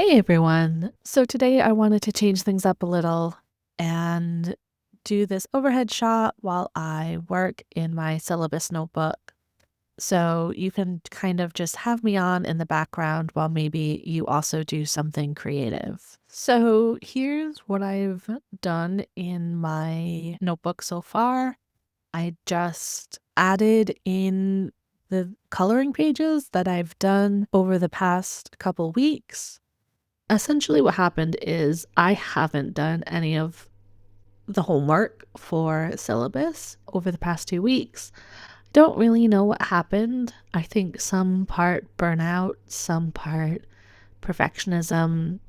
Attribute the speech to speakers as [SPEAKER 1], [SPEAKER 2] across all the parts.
[SPEAKER 1] Hey everyone. So today I wanted to change things up a little and do this overhead shot while I work in my syllabus notebook. So you can kind of just have me on in the background while maybe you also do something creative. So here's what I've done in my notebook so far. I just added in the coloring pages that I've done over the past couple weeks. Essentially, what happened is I haven't done any of the homework for syllabus over the past 2 weeks. Don't really know what happened. I think some part burnout, some part perfectionism.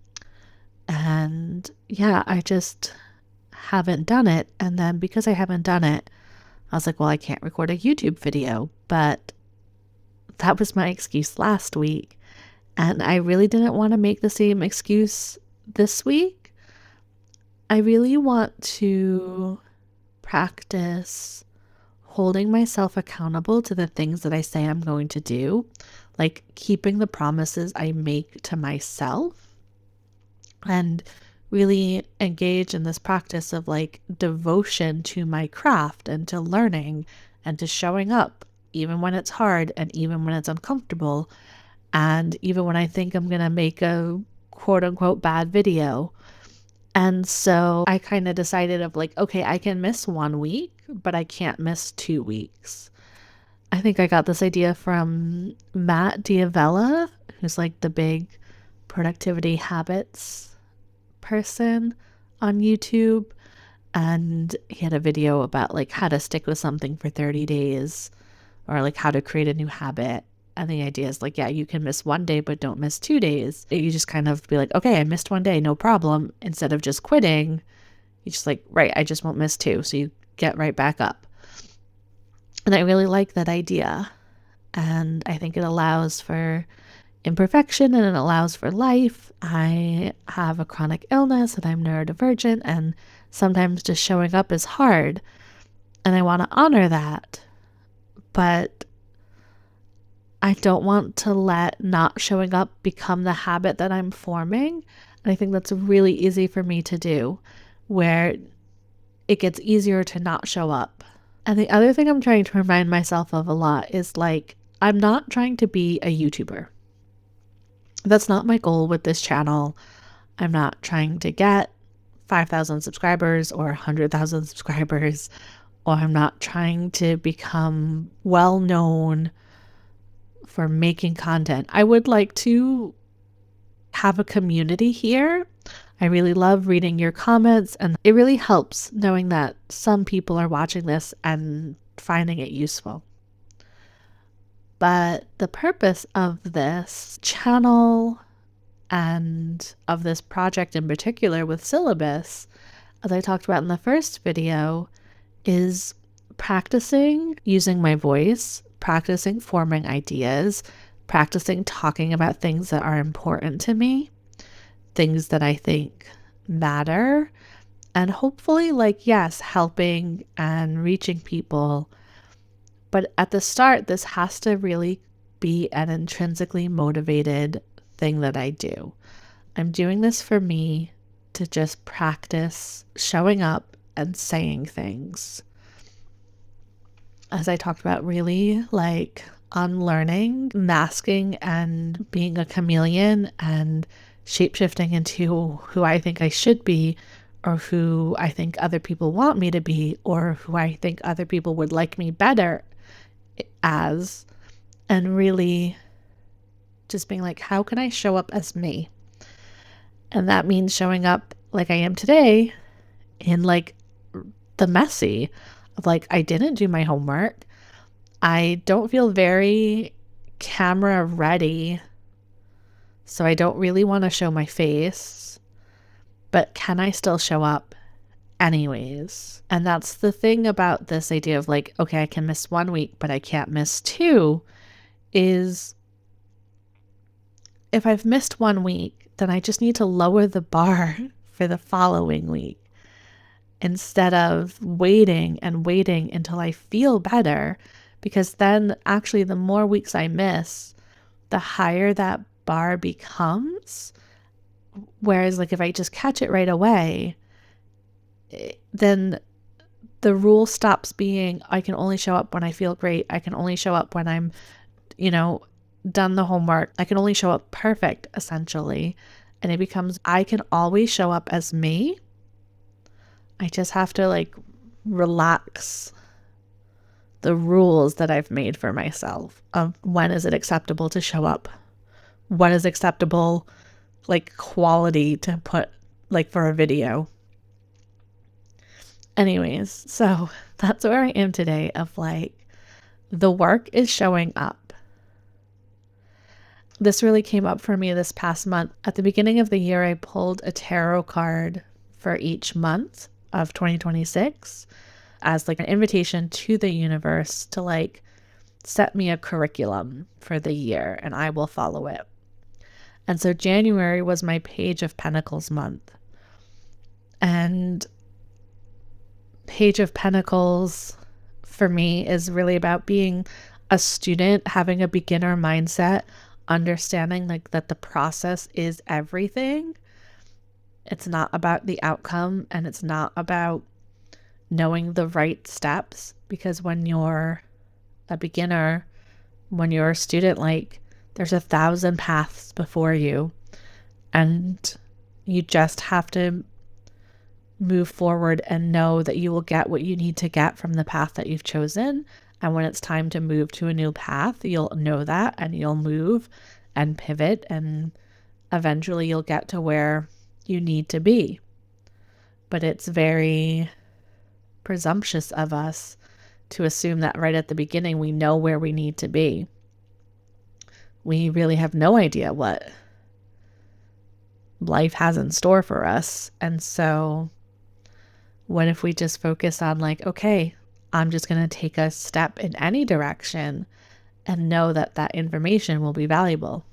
[SPEAKER 1] And yeah, I just haven't done it. And then because I haven't done it, I was like, well, I can't record a YouTube video. But that was my excuse last week. And I really didn't want to make the same excuse this week. I really want to practice holding myself accountable to the things that I say I'm going to do, like keeping the promises I make to myself, and really engage in this practice of like devotion to my craft and to learning and to showing up, even when it's hard and even when it's uncomfortable. And even when I think I'm going to make a quote unquote bad video. And so I kind of decided of like, okay, I can miss 1 week, but I can't miss 2 weeks. I think I got this idea from Matt Diavella, who's like the big productivity habits person on YouTube. And he had a video about like how to stick with something for 30 days or like how to create a new habit. And the idea is like, yeah, you can miss 1 day, but don't miss 2 days. You just kind of be like, okay, I missed 1 day, no problem. Instead of just quitting, you just like, right, I just won't miss two. So you get right back up. And I really like that idea. And I think it allows for imperfection and it allows for life. I have a chronic illness and I'm neurodivergent, and sometimes just showing up is hard. And I want to honor that. But I don't want to let not showing up become the habit that I'm forming. And I think that's really easy for me to do, where it gets easier to not show up. And the other thing I'm trying to remind myself of a lot is like, I'm not trying to be a YouTuber. That's not my goal with this channel. I'm not trying to get 5,000 subscribers or 100,000 subscribers, or I'm not trying to become well known for making content. I would like to have a community here. I really love reading your comments, and it really helps knowing that some people are watching this and finding it useful. But the purpose of this channel and of this project in particular with Syllabus, as I talked about in the first video, is practicing using my voice, practicing forming ideas, practicing talking about things that are important to me, things that I think matter, and hopefully, like, yes, helping and reaching people. But at the start, this has to really be an intrinsically motivated thing that I do. I'm doing this for me to just practice showing up and saying things. As I talked about, really like unlearning, masking, and being a chameleon and shapeshifting into who I think I should be, or who I think other people want me to be, or who I think other people would like me better as, and really just being like, how can I show up as me? And that means showing up like I am today in like the messy of like, I didn't do my homework. I don't feel very camera ready. So I don't really want to show my face, but can I still show up anyways? And that's the thing about this idea of like, okay, I can miss 1 week, but I can't miss 2, is if I've missed 1 week, then I just need to lower the bar for the following week instead of waiting and waiting until I feel better, because then actually the more weeks I miss, the higher that bar becomes. Whereas like if I just catch it right away, then the rule stops being I can only show up when I feel great. I can only show up when I'm, done the homework. I can only show up perfect, essentially. And it becomes I can always show up as me. I just have to like relax the rules that I've made for myself of when is it acceptable to show up? What is acceptable like quality to put like for a video? Anyways, so that's where I am today of like the work is showing up. This really came up for me this past month. At the beginning of the year, I pulled a tarot card for each month of 2026 as like an invitation to the universe to like set me a curriculum for the year and I will follow it. And so January was my Page of Pentacles month. And Page of Pentacles for me is really about being a student, having a beginner mindset, understanding like that the process is everything. It's not about the outcome and it's not about knowing the right steps, because when you're a beginner, when you're a student, like there's 1,000 paths before you and you just have to move forward and know that you will get what you need to get from the path that you've chosen. And when it's time to move to a new path, you'll know that and you'll move and pivot and eventually you'll get to where you need to be. But it's very presumptuous of us to assume that right at the beginning we know where we need to be. We really have no idea what life has in store for us. And so what if we just focus on like, okay, I'm just going to take a step in any direction and know that that information will be valuable.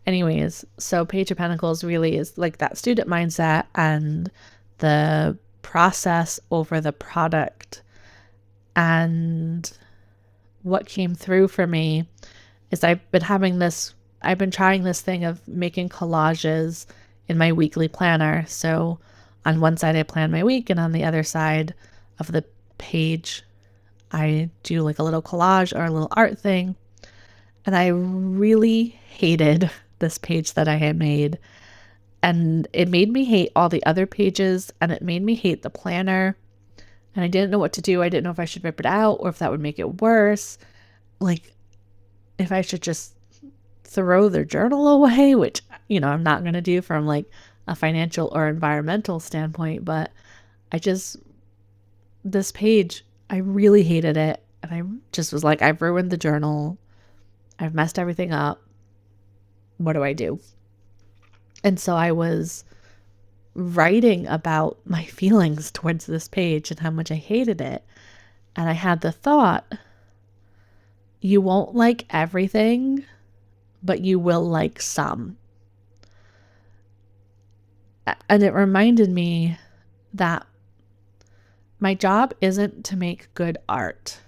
[SPEAKER 1] Anyways, so Page of Pentacles really is like that student mindset and the process over the product. And what came through for me is I've been trying this thing of making collages in my weekly planner. So on one side, I plan my week, and on the other side of the page, I do like a little collage or a little art thing. And I really hated this page that I had made. And it made me hate all the other pages, and it made me hate the planner. And I didn't know what to do. I didn't know if I should rip it out or if that would make it worse. Like, if I should just throw the journal away, which, I'm not going to do from like a financial or environmental standpoint. But this page, I really hated it. And I just was like, I've ruined the journal. I've messed everything up. What do I do? And so I was writing about my feelings towards this page and how much I hated it. And I had the thought, you won't like everything, but you will like some. And it reminded me that my job isn't to make good art.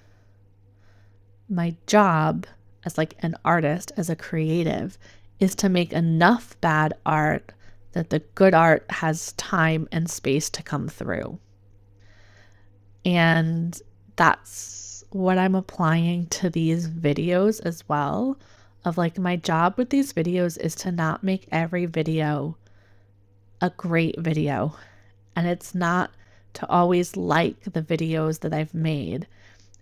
[SPEAKER 1] My job as like an artist, as a creative, is to make enough bad art that the good art has time and space to come through. And that's what I'm applying to these videos as well. Of like, my job with these videos is to not make every video a great video. And it's not to always like the videos that I've made.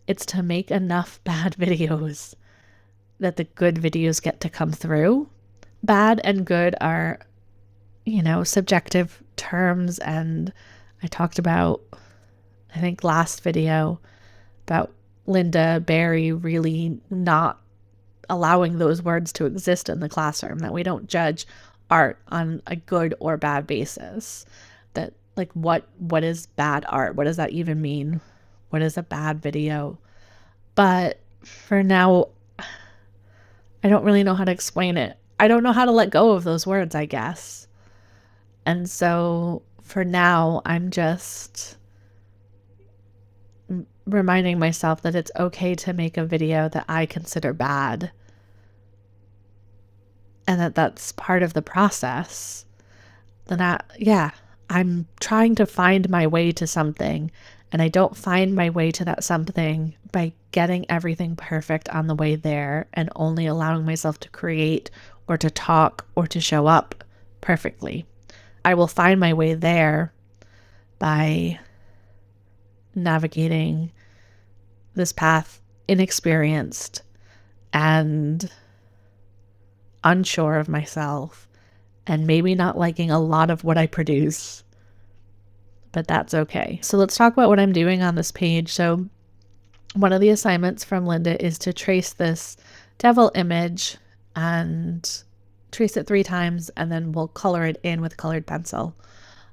[SPEAKER 1] It's to make enough bad videos that the good videos get to come through. Bad and good are, subjective terms. And I talked about, I think last video, about Lynda Barry really not allowing those words to exist in the classroom, that we don't judge art on a good or bad basis. That like, what is bad art? What does that even mean? What is a bad video? But for now, I don't really know how to explain it. I don't know how to let go of those words, I guess. And so for now, I'm just reminding myself that it's okay to make a video that I consider bad. And that that's part of the process. I'm trying to find my way to something, and I don't find my way to that something by getting everything perfect on the way there and only allowing myself to create or to talk or to show up perfectly. I will find my way there by navigating this path inexperienced and unsure of myself, and maybe not liking a lot of what I produce, but that's okay. So let's talk about what I'm doing on this page. So one of the assignments from Lynda is to trace this devil image and trace it 3 times, and then we'll color it in with colored pencil.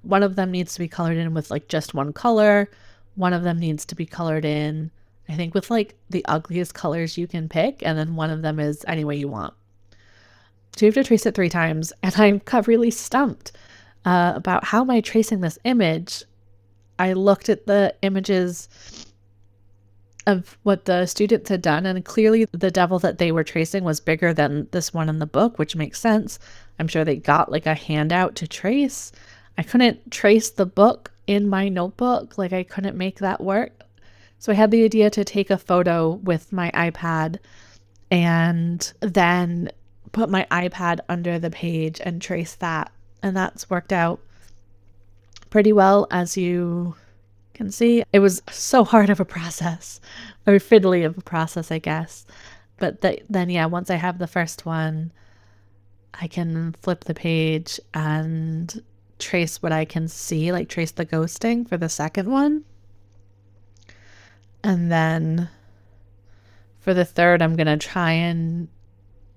[SPEAKER 1] One of them needs to be colored in with like just one color. One of them needs to be colored in, I think, with like the ugliest colors you can pick, and then one of them is any way you want. So you have to trace it 3 times, and I got really stumped about how am I tracing this image. I looked at the images of what the students had done, and clearly the devil that they were tracing was bigger than this one in the book, which makes sense. I'm sure they got like a handout to trace. I couldn't trace the book in my notebook. Like, I couldn't make that work. So I had the idea to take a photo with my iPad and then put my iPad under the page and trace that. And that's worked out pretty well, as you can see. It was so hard of a process, or fiddly of a process, I guess. But then, yeah, once I have the first one, I can flip the page and trace what I can see, like trace the ghosting for the second one. And then for the third, I'm going to try and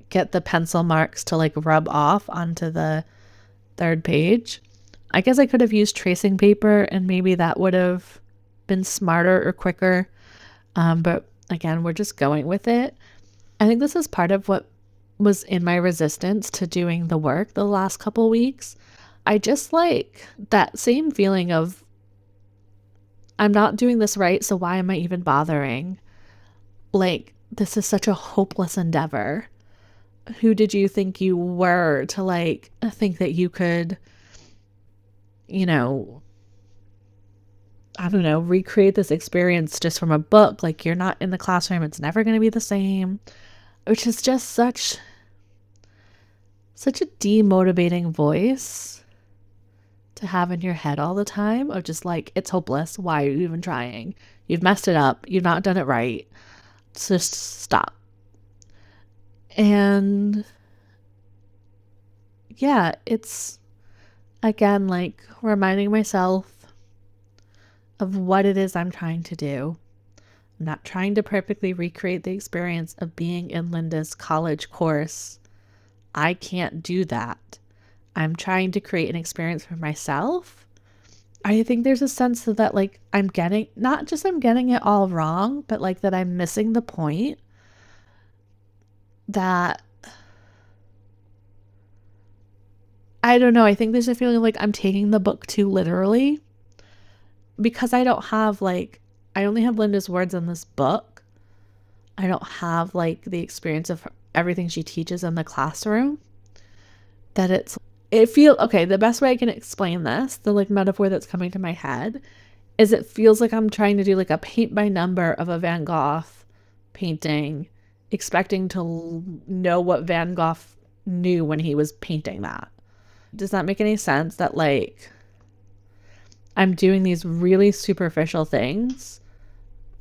[SPEAKER 1] get the pencil marks to like rub off onto the third page. I guess I could have used tracing paper and maybe that would have been smarter or quicker. But again, we're just going with it. I think this is part of what was in my resistance to doing the work the last couple weeks. I just like that same feeling of I'm not doing this right, so why am I even bothering? Like, this is such a hopeless endeavor. Who did you think you were to like think that you could, I don't know, recreate this experience just from a book? Like, you're not in the classroom. It's never going to be the same, which is just such a demotivating voice to have in your head all the time, of just like, it's hopeless. Why are you even trying? You've messed it up. You've not done it right. Just stop. And yeah, it's again like reminding myself of what it is I'm trying to do. I'm not trying to perfectly recreate the experience of being in Lynda's college course. I can't do that. I'm trying to create an experience for myself. I think there's a sense that like I'm getting it all wrong, but like that I'm missing the point. That I don't know. I think there's a feeling like I'm taking the book too literally, because I only have Lynda's words in this book. I don't have like the experience of everything she teaches in the classroom. The best way I can explain this, the like metaphor that's coming to my head, is it feels like I'm trying to do like a paint by number of a Van Gogh painting, expecting to know what Van Gogh knew when he was painting that. Does that make any sense? That like I'm doing these really superficial things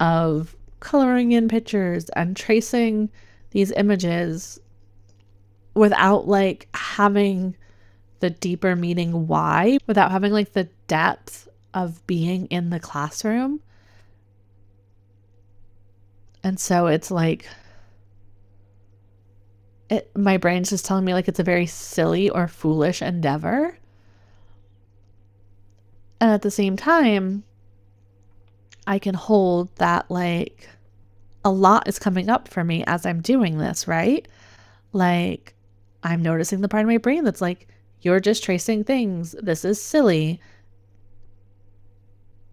[SPEAKER 1] of coloring in pictures and tracing these images without like having the deeper meaning why, without having like the depth of being in the classroom. And so it's like my brain's just telling me like it's a very silly or foolish endeavor. And at the same time, I can hold that like a lot is coming up for me as I'm doing this, right? Like, I'm noticing the part of my brain that's like, you're just tracing things. This is silly.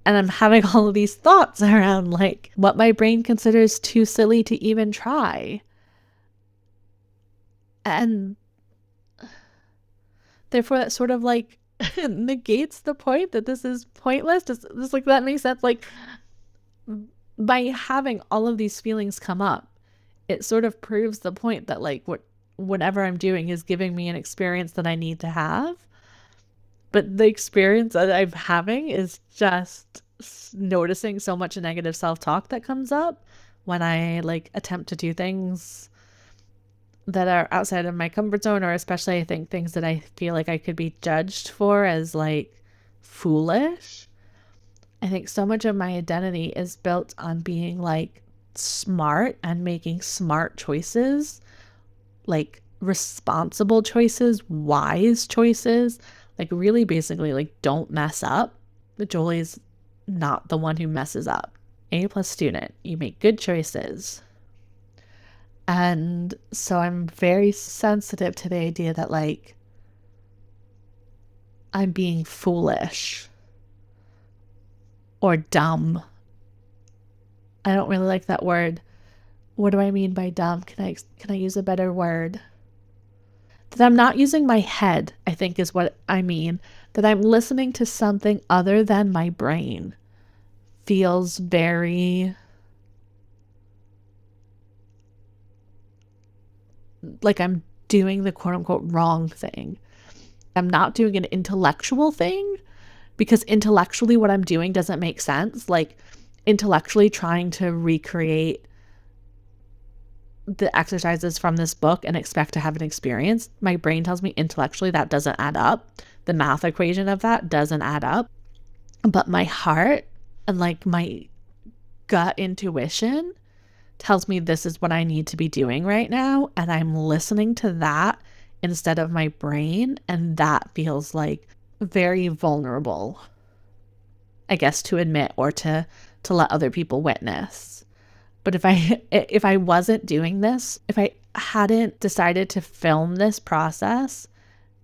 [SPEAKER 1] And I'm having all of these thoughts around like what my brain considers too silly to even try. And therefore, that sort of like negates the point that this is pointless. Does like that make sense? Like by having all of these feelings come up, it sort of proves the point that like whatever I'm doing is giving me an experience that I need to have. But the experience that I'm having is just noticing so much negative self-talk that comes up when I like attempt to do things that are outside of my comfort zone, or especially I think things that I feel like I could be judged for as like foolish. I think so much of my identity is built on being like smart and making smart choices, like responsible choices, wise choices, like really basically like don't mess up. But Jolie's not the one who messes up. A+ student, you make good choices. And so I'm very sensitive to the idea that like I'm being foolish or dumb. I don't really like that word. What do I mean by dumb? Can I use a better word? That I'm not using my head, I think is what I mean. That I'm listening to something other than my brain feels very like I'm doing the quote unquote wrong thing. I'm not doing an intellectual thing because intellectually what I'm doing doesn't make sense. Like intellectually trying to recreate the exercises from this book and expect to have an experience. My brain tells me intellectually that doesn't add up. The math equation of that doesn't add up. But my heart and like my gut intuition tells me this is what I need to be doing right now. And I'm listening to that instead of my brain. And that feels like very vulnerable, I guess, to admit or to let other people witness. But if I wasn't doing this, if I hadn't decided to film this process,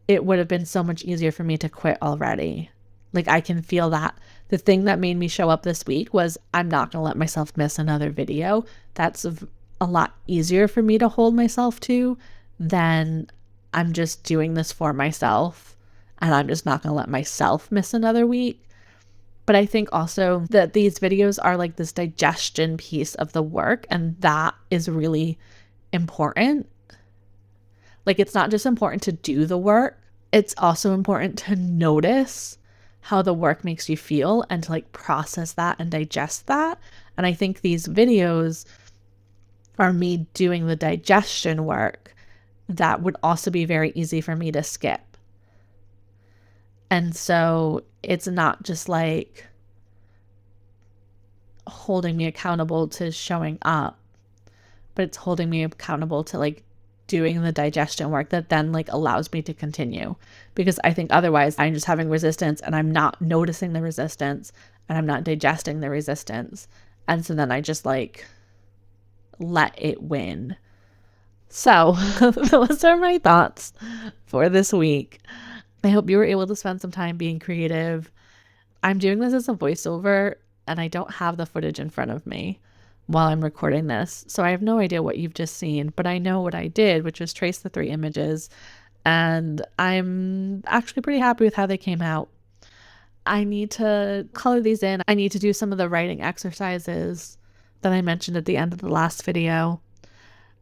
[SPEAKER 1] it would have been so much easier for me to quit already. Like I can feel that. The thing that made me show up this week was I'm not going to let myself miss another video. That's a lot easier for me to hold myself to than I'm just doing this for myself and I'm just not going to let myself miss another week. But I think also that these videos are like this digestion piece of the work, and that is really important. Like it's not just important to do the work, it's also important to notice how the work makes you feel and to like process that and digest that. And I think these videos are me doing the digestion work that would also be very easy for me to skip. And so it's not just like holding me accountable to showing up, but it's holding me accountable to like doing the digestion work that then like allows me to continue. Because I think otherwise I'm just having resistance and I'm not noticing the resistance and I'm not digesting the resistance. And so then I just like let it win. So those are my thoughts for this week. I hope you were able to spend some time being creative. I'm doing this as a voiceover and I don't have the footage in front of me while I'm recording this. So I have no idea what you've just seen, but I know what I did, which was trace the 3 images. And I'm actually pretty happy with how they came out. I need to color these in. I need to do some of the writing exercises that I mentioned at the end of the last video.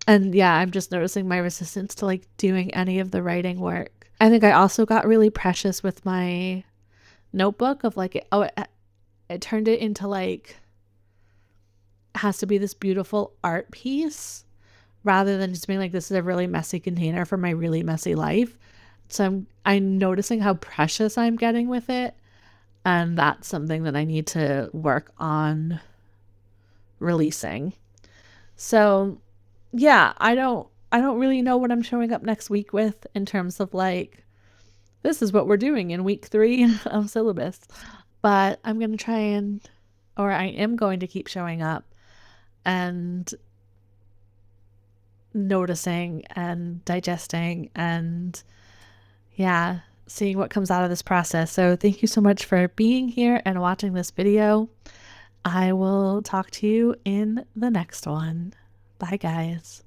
[SPEAKER 1] And yeah, I'm just noticing my resistance to like doing any of the writing work. I think I also got really precious with my notebook of like, it turned it into like, it has to be this beautiful art piece rather than just being like, this is a really messy container for my really messy life. So I'm noticing how precious I'm getting with it. And that's something that I need to work on releasing. So yeah, I don't really know what I'm showing up next week with in terms of like, this is what we're doing in week 3 of syllabus. But I'm going to try I am going to keep showing up and noticing and digesting and yeah, seeing what comes out of this process. So thank you so much for being here and watching this video. I will talk to you in the next one. Bye, guys.